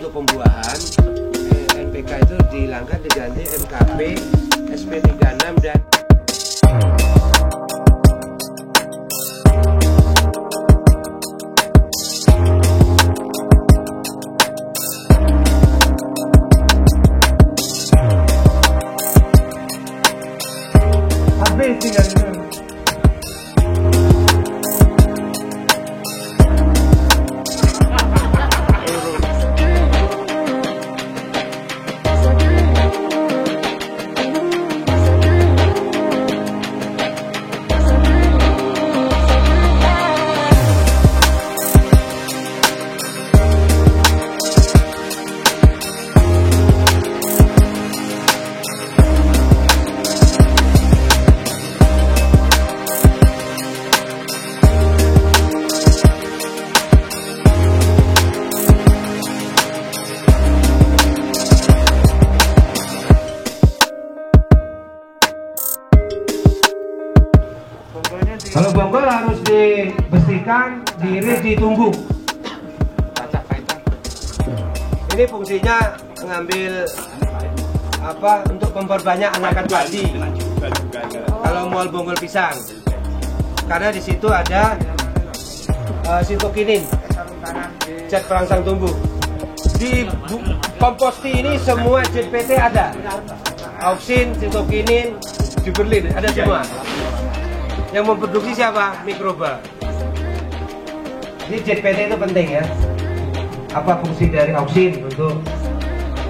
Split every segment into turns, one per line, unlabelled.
untuk pembuahan NPK itu dihilangkan diganti MKP, SP36 dan habis tinggal itu. Kalau bonggol harus dibersihkan, diiris, ditunggu. Ini fungsinya mengambil apa untuk memperbanyak anakan padi. Kalau mual bonggol pisang, karena di situ ada sitokinin, zat perangsang tumbuh. Di komposti ini semua zat PT ada, auksin, sitokinin, gibberellin, ada semua. Yang memproduksi siapa? Mikroba. Ini zat PT itu penting ya. Apa fungsi dari auksin untuk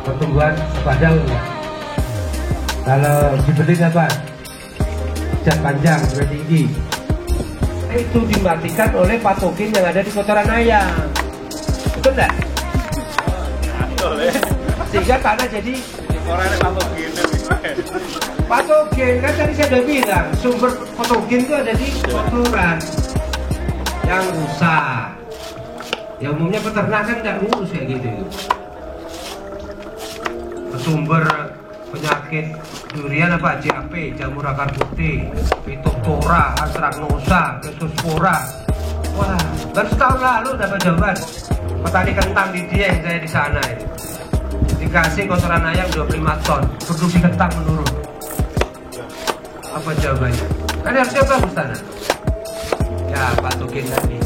pertumbuhan buah daun ya? Kalau gibberellin apa? Zat panjang, zat tinggi. Itu dimatikan oleh patogen yang ada di kotoran ayam. Betul enggak? Sehingga tanah jadi patogen, kan tadi saya udah bilang sumber patogen itu ada di kotoran yang rusak. Ya umumnya peternakan nggak ngurus kayak gitu. Sumber penyakit durian apa? CAP, jamur akar putih, Phytophthora, Anthracnosa, Phytospora. Wah, baru setahun lalu dapat jawaban. Petani kentang di Dieng saya di sana itu. Dikasih kotoran ayam 25 ton, produksi kentang menurun. Apa jawabannya? Kan harusnya bagus tanah. Ya patogen tadi.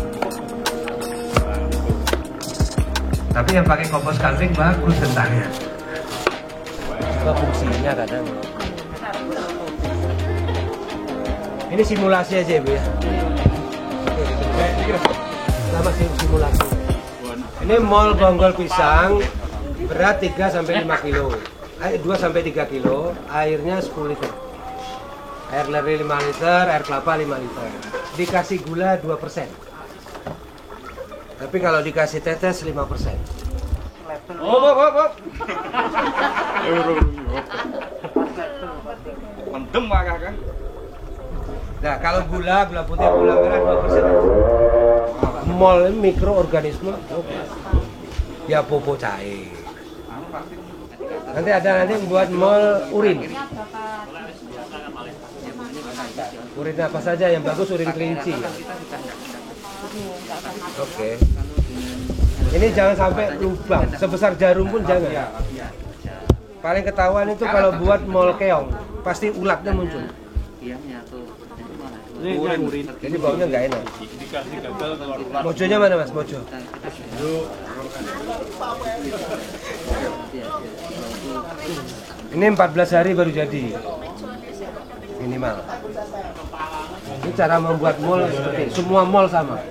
Tapi yang pakai kompos kambing bagus kentangnya. Juga fungsinya kadang. Ini simulasi aja Ibu ya. Sama simulasi. Ini mol bonggol pisang berat 3-5 kilo. 2-3 kilo, airnya 10 liter. Air leri 5 liter, air kelapa 5 liter. Dikasih gula 2%. Tapi kalau dikasih tetes 5%. Oh.
Mendem maka kan.
Nah, kalau gula putih, gula merah 2% aja. Mol mikroorganisme ya pupuk cair. Nanti ada buat mol urin. Urin apa saja yang bagus, urin kelinci. Oke. Ini jangan sampai lubang, sebesar jarum pun jangan. Paling ketahuan itu kalau buat mol keong, pasti ulatnya muncul. Urin. Jadi baunya nggak enak. Mojonya mana Mas? Mojo. Ini 14 hari baru jadi. Minimal. Ini cara membuat mol seperti semua mol sama.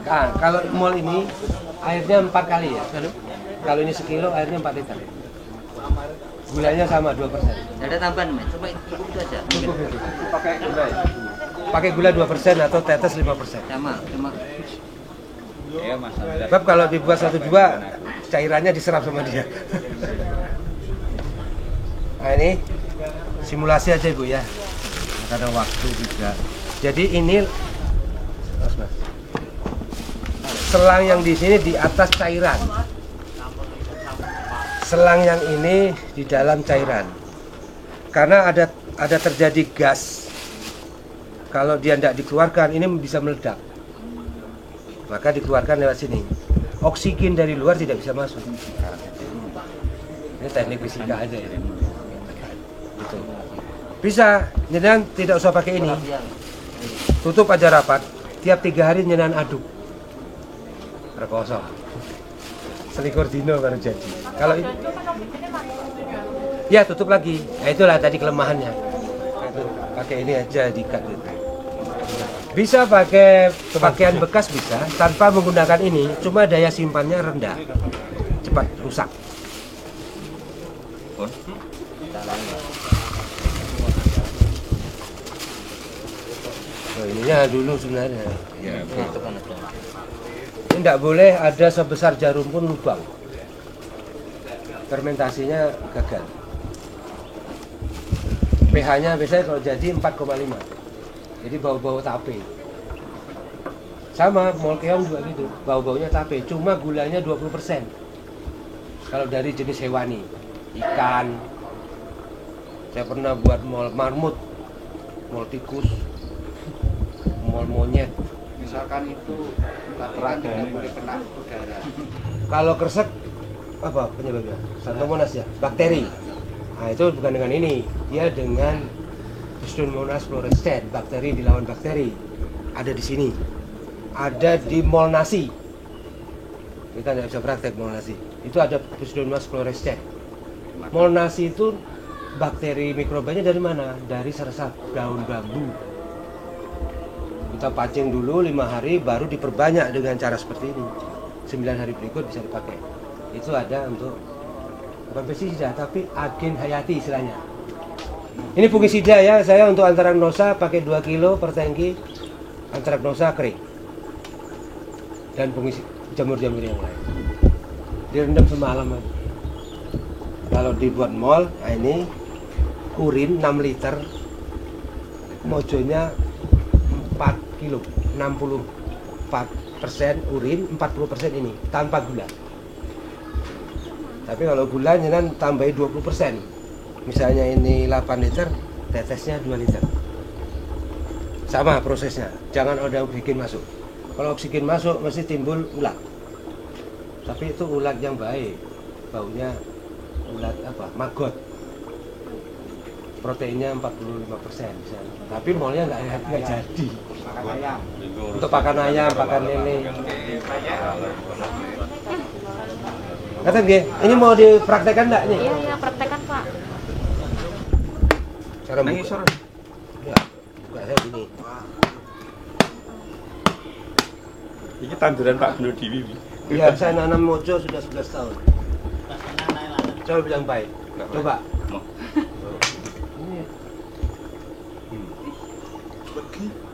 Nah, kalau mol ini airnya 4 kali ya. Kalau ini sekilo airnya 4 liter. Gulanya sama 2%.
Ada tambahan Mas, coba cukup itu aja.
Cukup itu. Pakai gula 2% atau tetes 5%.
Sama.
Iya Mas.
Sebab kalau dibuat 1-2 cairannya diserap sama dia. Nah ini simulasi aja Ibu ya. Ada waktu juga. Jadi ini Mas. Selang yang di sini di atas cairan. Selang yang ini di dalam cairan. Karena ada terjadi gas. Kalau dia tidak dikeluarkan, ini bisa meledak. Maka dikeluarkan lewat sini. oksigen dari luar tidak bisa masuk. Ini teknik fisika aja ya. Gitu. Bisa, jenengan tidak usah pakai ini. Tutup aja rapat. Tiap 3 hari jenengan aduk. Rekoso. Selikur dino baru jadi. Kalau ini, ya tutup lagi. Ya itulah tadi kelemahannya. Pakai ini aja diikat gitu. Bisa pakai pakaian bekas bisa, tanpa menggunakan ini. Cuma daya simpannya rendah, cepat rusak. Oh, ininya dulu sebenarnya.
Ya,
Ini tidak boleh ada sebesar jarum pun lubang. Fermentasinya gagal. pH-nya biasanya kalau jadi 4,5. Jadi bau-bau tape. Sama mol keong juga gitu, bau-baunya tape, cuma gulanya 20%. Kalau dari jenis hewani, ikan. Saya pernah buat mol marmut, mol tikus, mol monyet.
Misalkan itu lateran tidak boleh kena udara.
Kalau kresek apa penyebabnya? Pseudomonas ya, bakteri. Nah itu bukan dengan ini, dia dengan Pseudomonas fluorescens, bakteri dilawan bakteri. Ada di sini, ada di mol nasi. Kita tidak bisa praktek mol nasi. Itu ada Pseudomonas fluorescens. Mol nasi itu bakteri mikrobanya dari mana? Dari seresap daun bambu. Kita pancing dulu 5 hari, baru diperbanyak dengan cara seperti ini. 9 hari berikut bisa dipakai. Itu ada untuk bukan pestisida, tapi agen hayati istilahnya. Ini fungisida ya, saya untuk antraknosa pakai 2 kilo per tangki antraknosa kering. Dan fungisida jamur-jamur yang lain. Direndam semalam aja. Kalau dibuat mol, nah ini urin 6 liter, mojonya 4 kilo, 64% urin, 40% ini tanpa gula. Tapi kalau gula jangan tambahin 20%. Misalnya ini 8 liter, tetesnya 2 liter. Sama prosesnya, jangan ada oksigen masuk. Kalau oksigen masuk mesti timbul ulat. Tapi itu ulat yang baik, baunya ulat apa? Maggot. Proteinnya 45% misalnya. Tapi molnya nggak jadi. Untuk pakan ayam, pakan lele. Kata dia, ini mau dipraktekkan enggak nih?
Iya, praktekkan Pak.
Cara buka. Ya, buka saya gini.
Ini tanduran Pak Beno Dewi.
Iya, saya nanam mojo sudah 11 tahun. Coba bilang baik. Coba. Ini.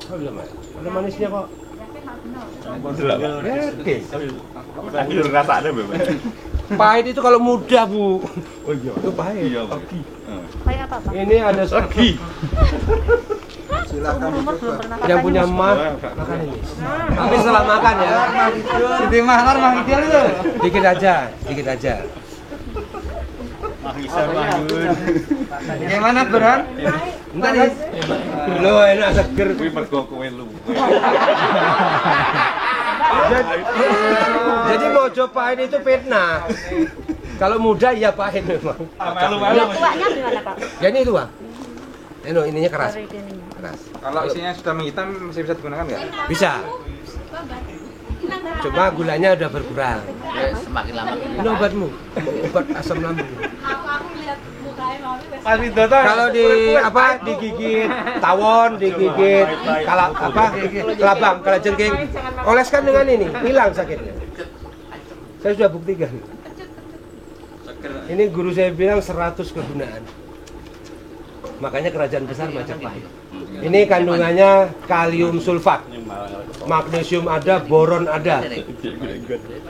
Oh, belum ya? Ada manisnya kok. Oke.
Tadi rasanya Bapak.
Pahit itu kalau muda, Bu.
Oh iya.
Itu pahit.
Iya, Pak.
Kayak apa Pak?
Ini ada
Lagi.
Silakan
Umur belum pernah
yang
katanya
punya
masuk.
mah makan ini. Tapi setelah makan ya.
Siti Mahar Mang Ideal itu.
Dikit aja, dikit aja.
Gimana Bron?
Entar nih. Lo enak seger.
Kuwi mergo kowe lu.
Jadi mojo pahit itu fitnah. Kalau muda ya pahit memang.
Yang tuanya gimana Pak?
Ya ini tua. Ininya keras.
Dari ininya.
Keras.
Kalau isinya sudah menghitam masih bisa digunakan nggak?
Bisa. Cuma gulanya udah berkurang.
Ya, semakin lama
Ini obatmu. Obat asam lambung.
Pak
Kalau di apa digigit tawon, digigit kelabang, kalajengking, oleskan dengan ini, hilang sakitnya. Saya sudah buktikan. Ini guru saya bilang 100 kegunaan. Makanya kerajaan besar Majapahit. Ini kandungannya kalium sulfat, magnesium ada, boron ada.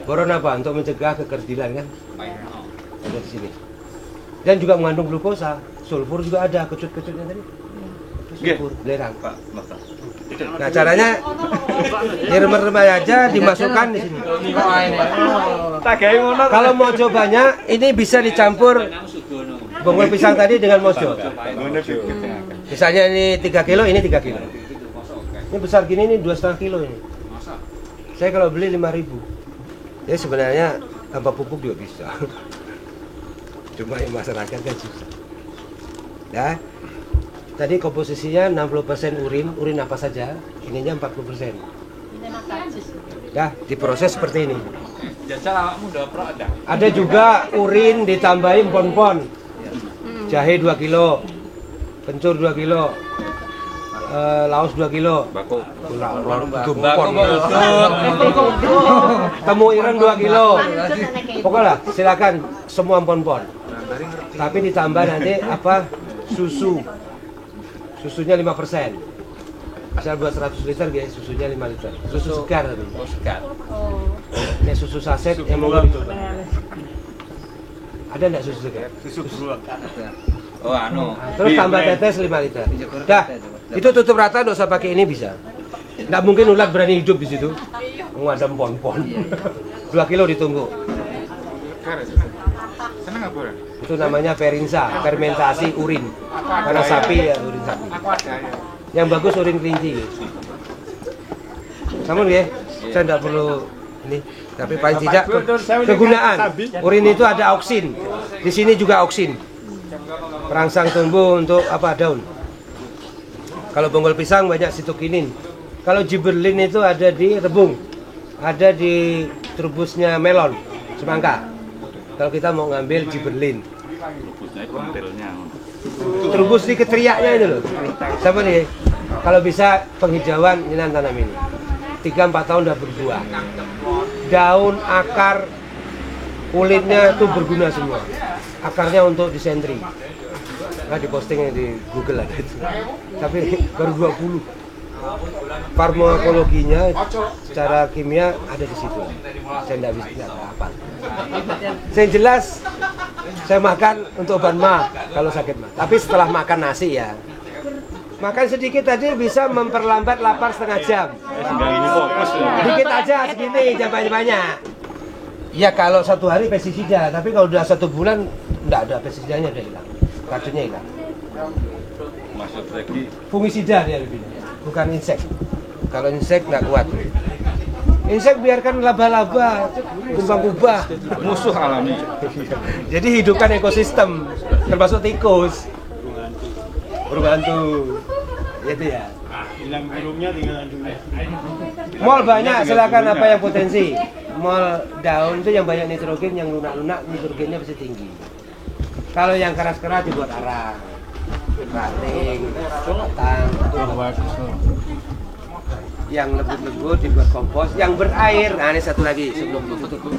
Boron apa? Untuk mencegah kekerdilan kan? Ada di sini. Dan juga mengandung glukosa, sulfur juga ada, kecut-kecutnya tadi. Sulfur, belerang.
Pak, Mas.
Nah caranya diremeh-remeh aja, dimasukkan di sini. Kalau mojo banyak, ini bisa dicampur bonggol pisang tadi dengan mojo. Misalnya ini 3 kilo, ini 3 kilo. Ini besar gini, ini 2,5 kilo ini. Saya kalau beli 5.000. Ya sebenarnya tanpa pupuk juga bisa. Cuma yang masyarakat kan susah. Ya. Tadi komposisinya 60% urin apa saja, ininya 40%. Ya, diproses seperti ini.
Jajal awakmu udah pro ada.
Ada juga urin ditambahin pon-pon. Jahe 2 kilo, kencur 2 kilo, laos 2 kilo,
Bako.
temu ireng 2 kilo. Pokoknya silakan semua pon-pon. Tapi ditambah nanti apa? Susunya 5%. Misal buat 100 liter guys, susunya 5 liter. Susu segar tapi.
Oh, segar.
Ini susu saset yang mau dicoba. Ada enggak susu segar?
Susu beruang. Oh, anu.
Terus tambah tetes 5 liter. Dah, itu tutup rata, enggak usah pakai ini bisa. Enggak mungkin ulat berani hidup di situ. Ada pon-pon. 2 kilo ditunggu.
Seneng apa?
Itu namanya perinsa, fermentasi urin. Karena sapi ya, urin sapi. Yang bagus urin kelinci. Namun ya, saya tidak perlu ini, tapi paling tidak kegunaan. Urin itu ada auksin. Di sini juga auksin. Perangsang tumbuh untuk apa? Daun. Kalau bonggol pisang banyak sitokinin. Kalau gibberellin itu ada di rebung, ada di trubusnya melon, semangka. Kalau kita mau ngambil gibberellin, trubus di keteriaknya itu loh. Sama nih, kalau bisa penghijauan nyenan tanam ini. 3-4 tahun udah berbuah. Daun, akar, kulitnya itu berguna semua. Akarnya untuk disentri. Nah, dipostingnya di Google ada itu. Tapi baru 20. Farmakologinya secara kimia ada di situ. Saya tidak bisa apa. Saya jelas saya makan untuk obat mah kalau sakit mah. Tapi setelah makan nasi ya. Makan sedikit tadi bisa memperlambat lapar setengah jam. Sedikit aja segini, jangan banyak. Ya kalau 1 hari pestisida, tapi kalau udah 1 bulan enggak ada pestisidanya, udah hilang. Racunnya hilang.
Maksud lagi
fungisida dia lebih. Bukan insek. Kalau insek nggak kuat. Insek biarkan laba-laba, kubah-kubah,
musuh alami.
Jadi hidupkan ekosistem, termasuk tikus. Berbantu. Itu ya.
Hilang burungnya tinggal dulu.
Mol banyak, silakan apa yang potensi. Mol daun itu yang banyak nitrogen, yang lunak-lunak nitrogennya bisa tinggi. Kalau yang keras-keras dibuat arang. Ranting, batang, yang lembut-lembut dibuat kompos, yang berair, nah ini satu lagi sebelum ditutup,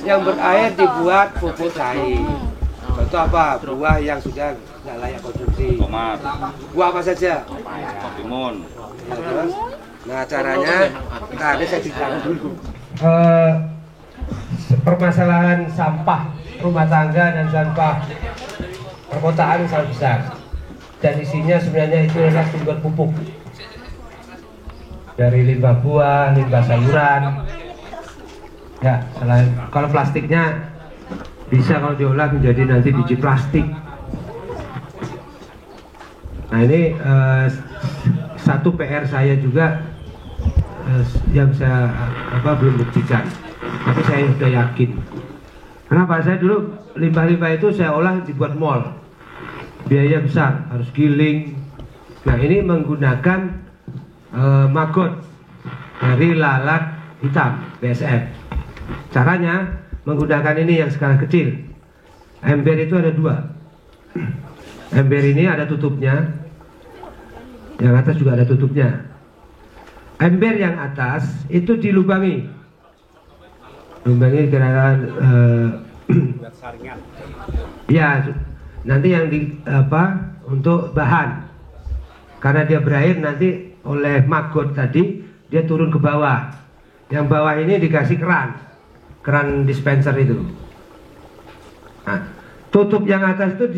yang berair dibuat pupuk cair. Contoh apa? Buah yang sudah nggak layak konsumsi.
Tomat.
Buah apa saja?
Timun.
Ya, terus, nah caranya, tadi saya ceritakan dulu. Permasalahan sampah rumah tangga dan sampah perkotaan sangat besar, dan isinya sebenarnya itu adalah sumber pupuk dari limbah buah, limbah sayuran. Ya, selain kalau plastiknya bisa kalau diolah menjadi nanti biji plastik. Nah ini satu PR saya juga yang saya belum buktikan, tapi saya sudah yakin. Kenapa? Saya dulu limbah-limbah itu saya olah dibuat mall. Biaya besar, harus giling. Nah ini menggunakan maggot dari lalat hitam BSF. Caranya menggunakan ini yang skala kecil. Ember itu ada 2. Ember ini ada tutupnya, yang atas juga ada tutupnya. Ember yang atas itu dilubangi, kira-kira ya. Nanti yang untuk bahan, karena dia berair nanti oleh maggot tadi dia turun ke bawah. Yang bawah ini dikasih keran dispenser itu. Nah, tutup yang atas itu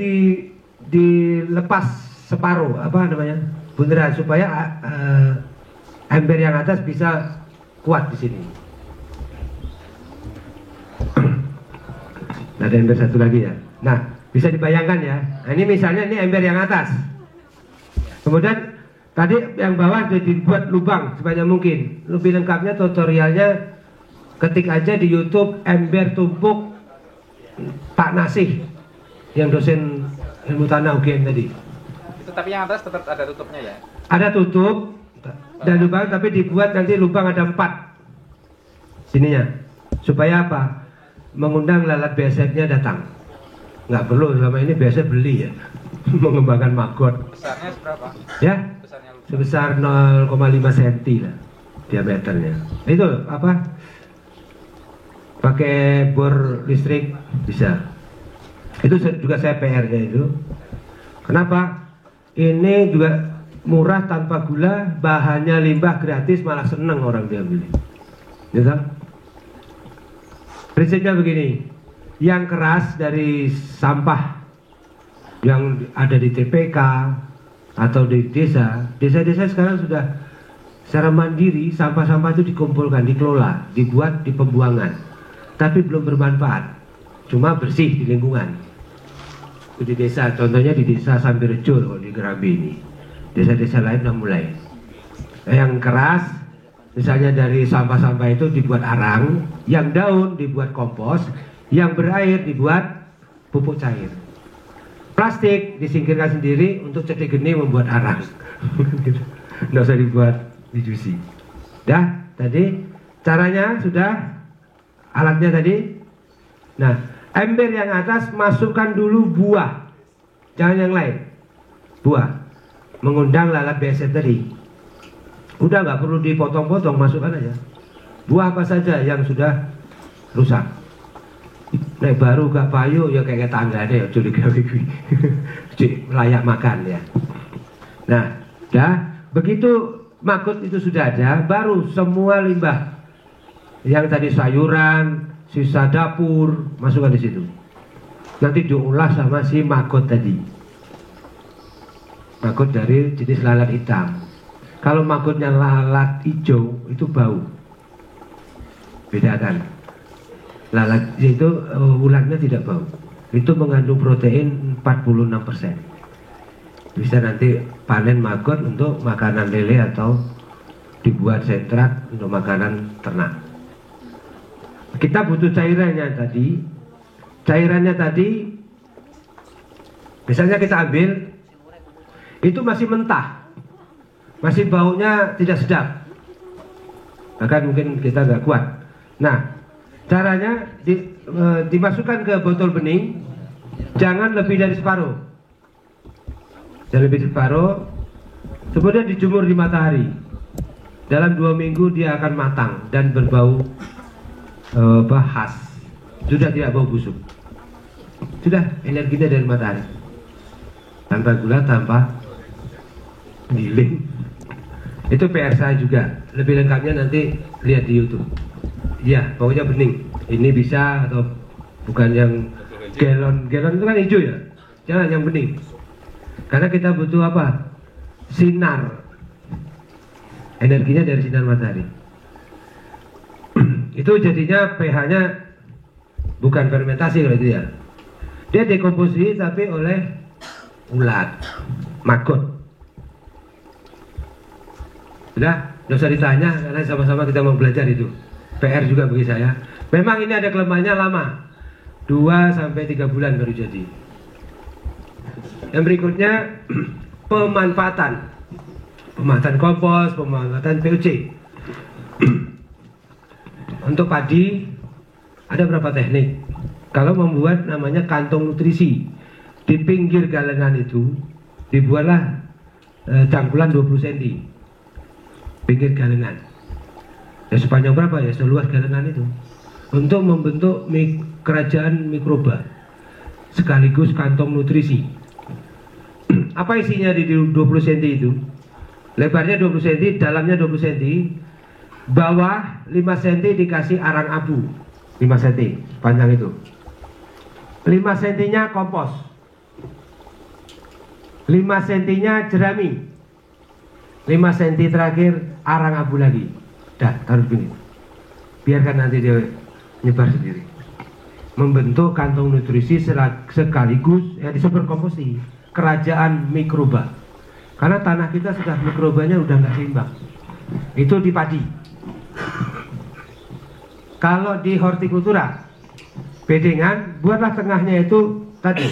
dilepas separuh, bunderan, supaya ember yang atas bisa kuat di sini. Ada ember satu lagi ya. Nah, bisa dibayangkan ya. Nah, ini misalnya ini ember yang atas. Kemudian tadi yang bawah sudah dibuat lubang sebanyak mungkin. Lebih lengkapnya tutorialnya ketik aja di YouTube ember tumpuk Pak Nasih yang dosen ilmu tanah UGM tadi.
Itu tapi yang atas tetap ada tutupnya ya?
Ada tutup dan lubang, tapi dibuat nanti lubang ada 4 sininya. Supaya apa? Mengundang lalat BSF-nya datang. Nggak perlu, selama ini biasa beli ya. Mengembangkan maggot.
Besarnya seberapa?
Ya,
Besarnya lubang.
sebesar 0,5 cm lah diameternya. Itu apa? Pakai bor listrik bisa. Itu juga saya PR-nya itu. Kenapa? Ini juga murah tanpa gula, bahannya limbah gratis, malah seneng orang dia beli. Gitu? Prinsipnya begini, yang keras dari sampah yang ada di TPK atau di desa-desa sekarang sudah secara mandiri, sampah-sampah itu dikumpulkan, dikelola, dibuat di pembuangan, tapi belum bermanfaat, cuma bersih di lingkungan. Di desa, contohnya di desa Sambirejo di Gerambi ini, desa-desa lain sudah mulai. Yang keras, misalnya dari sampah-sampah itu dibuat arang, yang daun dibuat kompos, yang berair dibuat pupuk cair. Plastik disingkirkan sendiri, untuk cetek geni membuat arang. Nggak usah dibuat dicuci. Dah, tadi caranya sudah, alatnya tadi. Nah, ember yang atas masukkan dulu buah, jangan yang lain. Buah, mengundang lalat BSF tadi. Udah nggak perlu dipotong-potong, masukkan aja. Buah apa saja yang sudah rusak. Nek baru gak payu ya kayak tangga deh, curiga layak makan ya. Nah, dah begitu maggot itu sudah ada, baru semua limbah yang tadi sayuran, sisa dapur masukkan di situ. Nanti diolah sama si maggot tadi. Maggot dari jenis lalat hitam. Kalau maggotnya lalat hijau itu bau. Bedakan. Lalat itu ulatnya tidak bau. Itu mengandung protein 46%. Bisa nanti panen maggot untuk makanan lele atau dibuat sentrat untuk makanan ternak. Kita butuh cairannya tadi. Cairannya tadi, misalnya kita ambil, itu masih mentah, masih baunya tidak sedap, bahkan mungkin kita nggak kuat. Nah, caranya dimasukkan ke botol bening, jangan lebih dari separuh, jangan lebih dari separuh, kemudian dijemur di matahari. Dalam 2 minggu dia akan matang dan berbau khas, sudah tidak bau busuk. Sudah energinya dari matahari, tanpa gula, tanpa giling. Itu PR saya juga. Lebih lengkapnya nanti lihat di YouTube. Ya, pokoknya bening. Ini bisa, atau bukan yang galon itu kan hijau ya. Jangan yang bening. Karena kita butuh apa? Sinar. Energinya dari sinar matahari. Itu jadinya pH-nya bukan fermentasi kalau itu ya. Dia dekomposisi tapi oleh ulat, maggot. Sudah, nggak usah ditanya karena sama-sama kita mau belajar itu. PR juga bagi saya. Memang ini ada kelemahannya lama, 2-3 bulan baru jadi. Yang berikutnya pemanfaatan kompos, pemanfaatan PUC. Untuk padi ada berapa teknik. Kalau membuat namanya kantong nutrisi, di pinggir galengan itu dibuatlah cangkulan 20 cm pinggir galengan. Ya sepanjang berapa ya, seluas galengan itu, untuk membentuk kerajaan mikroba sekaligus kantong nutrisi. Apa isinya di 20 cm itu? Lebarnya 20 cm, dalamnya 20 cm, bawah 5 cm dikasih arang abu 5 cm panjang itu, 5 cm nya kompos, 5 cm nya jerami, 5 cm terakhir arang abu lagi. Dah, taruh begini, biarkan nanti dia nyebar sendiri, membentuk kantong nutrisi sekaligus yang disebut komposti kerajaan mikroba. Karena tanah kita sudah mikrobanya udah nggak seimbang. Itu di padi. Kalau di hortikultura bedengan, buatlah tengahnya itu tadi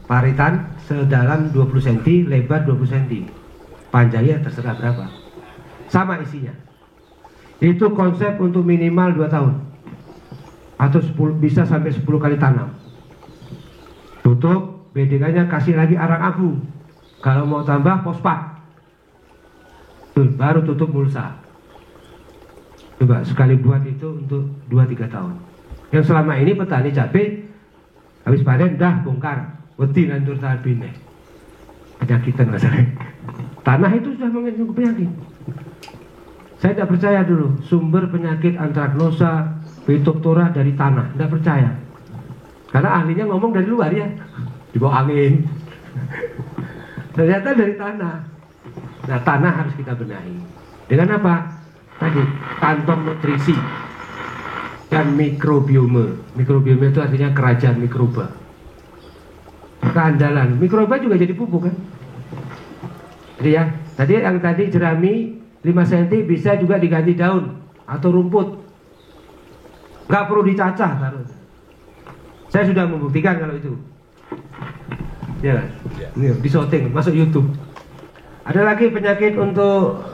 paritan sedalam 20 cm, lebar 20 cm, panjangnya terserah berapa, sama isinya. Itu konsep untuk minimal 2 tahun atau 10, bisa sampai 10 kali tanam. Tutup bedengannya, kasih lagi arang abu. Kalau mau tambah fosfat, baru tutup mulsa. Coba sekali buat itu untuk 2-3 tahun. Yang selama ini petani cabai habis panen dah bongkar, wedi nandur tahan bine. Penyakitan masalah. Tanah itu sudah mengandung penyakit. Saya tidak percaya dulu sumber penyakit antraknosa, Phytophthora dari tanah, tidak percaya. Karena ahlinya ngomong dari luar ya, di bawah angin. Ternyata dari tanah. Nah, tanah harus kita benahi. Dengan apa? Tadi kantong nutrisi dan mikrobiome. Mikrobiome itu artinya kerajaan mikroba. Keandalan mikroba juga jadi pupuk kan. Jadi ya, yang tadi jerami 5 cm bisa juga diganti daun atau rumput. Nggak perlu dicacah harus. Saya sudah membuktikan kalau itu. Ya, ini disoting masuk YouTube. Ada lagi penyakit untuk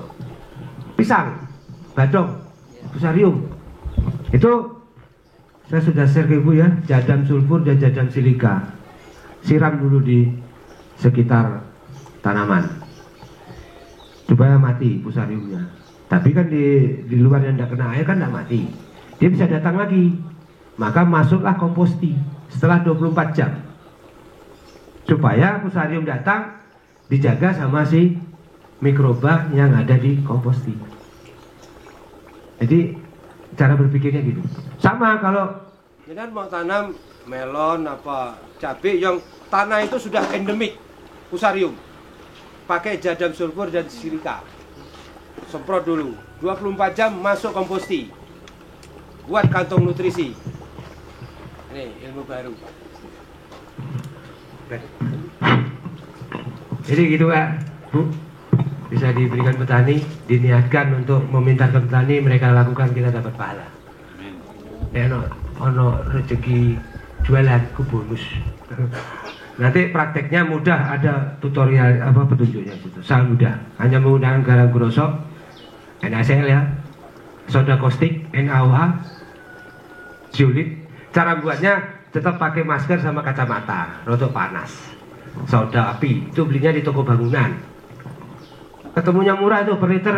pisang, badong, fusarium. Itu saya sudah share ke Ibu ya, jadam sulfur dan jadam silika. Siram dulu di sekitar tanaman supaya mati fusariumnya. Tapi kan di luar yang tidak kena air kan tidak mati. Dia bisa datang lagi. Maka masuklah komposti setelah 24 jam. Supaya fusarium datang, dijaga sama si mikroba yang ada di komposti. Jadi cara berpikirnya gitu. Sama kalau jangan mau tanam melon apa cabai yang tanah itu sudah endemik fusarium, pakai jadam sulfur dan silika. Semprot dulu 24 jam masuk komposti. Buat kantong nutrisi. Ini ilmu baru. Jadi gitu Pak, Bu, bisa diberikan petani, diniatkan untuk memintakan petani, mereka lakukan, kita dapat pahala. Ya ono rezeki jualan ku bonus. Nanti prakteknya mudah, ada tutorial apa petunjuknya itu, sangat mudah. Hanya menggunakan garam grosok, NaCl ya, soda caustik, NaOH, zeolit. Cara buatnya tetap pakai masker sama kacamata, rotok panas. Soda api itu belinya di toko bangunan. Ketemunya murah itu per liter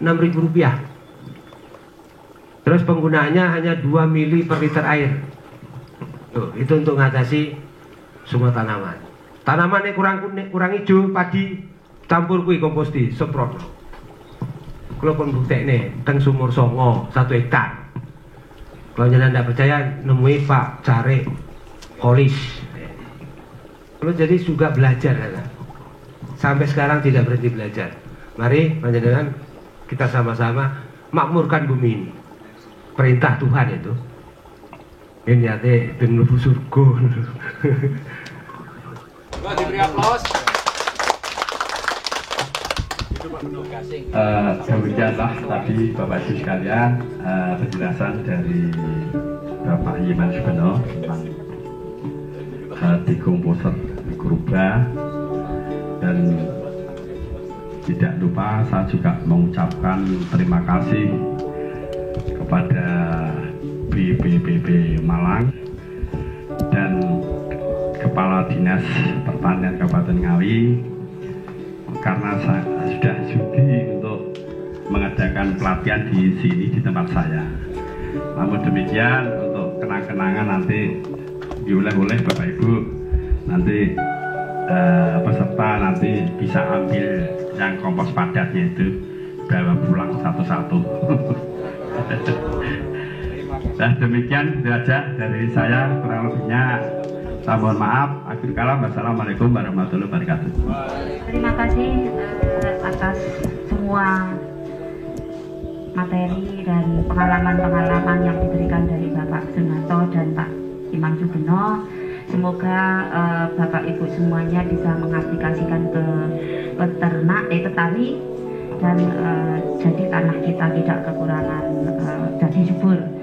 Rp6.000. Terus penggunaannya hanya 2 mili per liter air. Tuh, itu untuk mengatasi semua tanaman. Tanaman yang kurang hijau, padi campur kui komposti, semprot. Kalau pun bukti nih, teng sumur songo 1 hektar. Kalau jangan tidak percaya, nemui Pak Cari Holis. Kalau jadi juga belajar, ya. Sampai sekarang tidak berhenti belajar. Mari panjenengan kita sama-sama makmurkan bumi ini. Perintah Tuhan itu. Ini ate ben mlebu surga.
Diberi aplaus.
Demikianlah tadi Bapak Ibu sekalian penjelasan dari Bapak Yiman Subeno tentang dekomposer mikroba, dan tidak lupa saya juga mengucapkan terima kasih kepada BPBP Malang dan Kepala Dinas Pertanian Kabupaten Ngawi, karena saya sudah sudi untuk mengadakan pelatihan di sini di tempat saya. Namun demikian, untuk kenang-kenangan nanti dioleh-oleh Bapak Ibu, nanti peserta nanti bisa ambil yang kompos padatnya itu, bawa pulang satu-satu. Nah demikian saja dari saya, kurang lebihnya saya mohon maaf. Akhir kalam, wassalamualaikum warahmatullahi wabarakatuh.
Terima kasih atas semua materi dan pengalaman-pengalaman yang diberikan dari Bapak Sunarto dan Pak Imam Subeno. Semoga Bapak Ibu semuanya bisa mengaplikasikan ke petani dan jadi tanah kita tidak kekurangan dijubur.